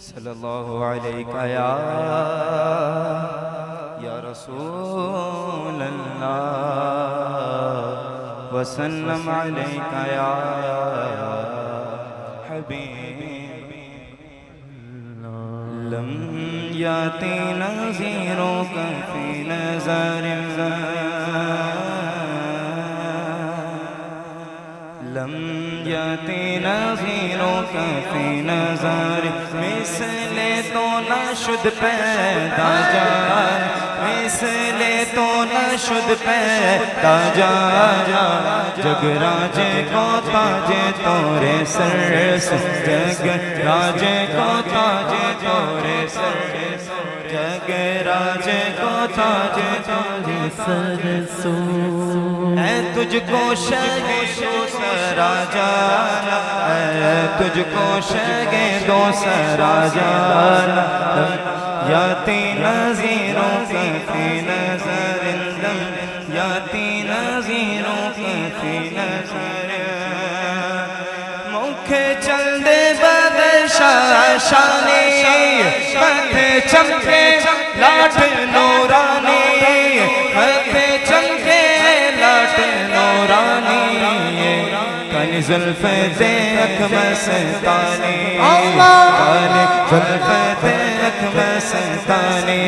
صلی اللہ علیہ یا رسول اللہ وسلم علیہ یا حبیب لم یاتی نظیروں کا فی نظر لم یاتی نظیروں کا فی نظر مثل تو نہ شد پیدا جان مثل تو نہ شد پیدا جان جگ راج کو تاج تورے سر سے جگ راج کو تاج تورے سر سے جگ راج کو تاج تورے سر سو اے تجھ کو شگے دوسرا جانا اے تجھ کو شگے دوسرا جانا یاتی نظیروں کے فی نظر لم یاتی نظیروں کے فی نظر مکھے چل دے بدشاشانی متھے چمکے لاٹ نورانی متھے چمکے لاٹ نورانی کالی زلف دیکھ مستانی کالی زلف دیکھ مستانی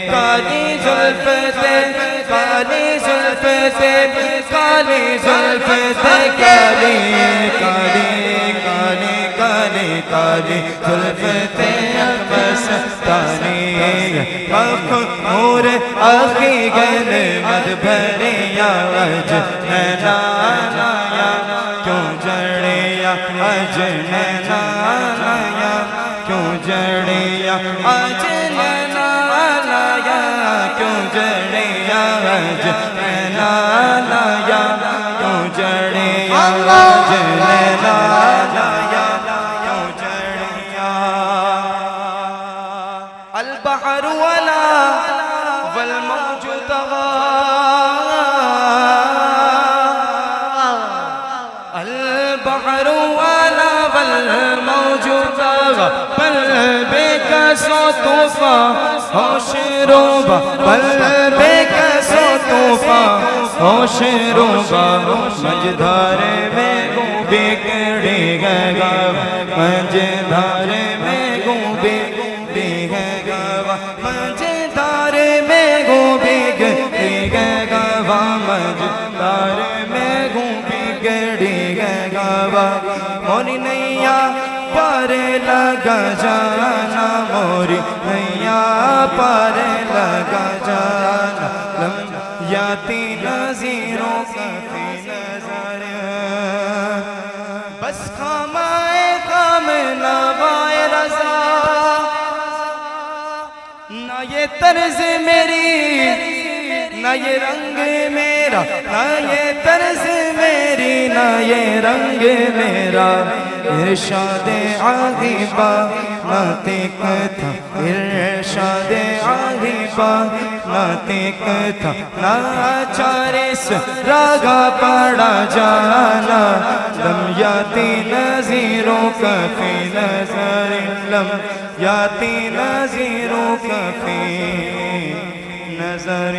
کالی زلف دیکھ کالی زلف دیکھ کالی زلف دیکھ کالی کالی کالی کالی کالی زلف دیکھ مستانی مخمور آخی گل مد بھریا وج نانا کیوں جڑیا اج نانا کیوں جڑیا اج نانا کیوں جڑیا اج نانا کیوں جڑیا اج نانا کیوں جڑیا البحر ولا والموج طغى البحر ولا والموج طغى قلبك صوتفا ہوش روبا قلبك صوتفا ہوش روبا مجدھار میں گو بگڑی گا مجدھار میں گو بگڑی گا مجدھار میں گو بگڑی گا مجدھار میں گو بگڑی گا موری نیا پار لگا جانا موری نیا پار لگا جانا لم یاتی نظیروں کا فی نظر بس خامائے خام نوائے رضا نہ یہ طرز میری نہ یہ رنگ میرا نہ یہ طرز میری نہ یہ رنگ میرا ارشاد عاقبہ ناطق تھا ارشاد عاقبہ ناطق تھا ناچارس راگا پڑا جانا لم یاتی نظیروں کا فی نظر لم یاتی نظیروں کا فی نظر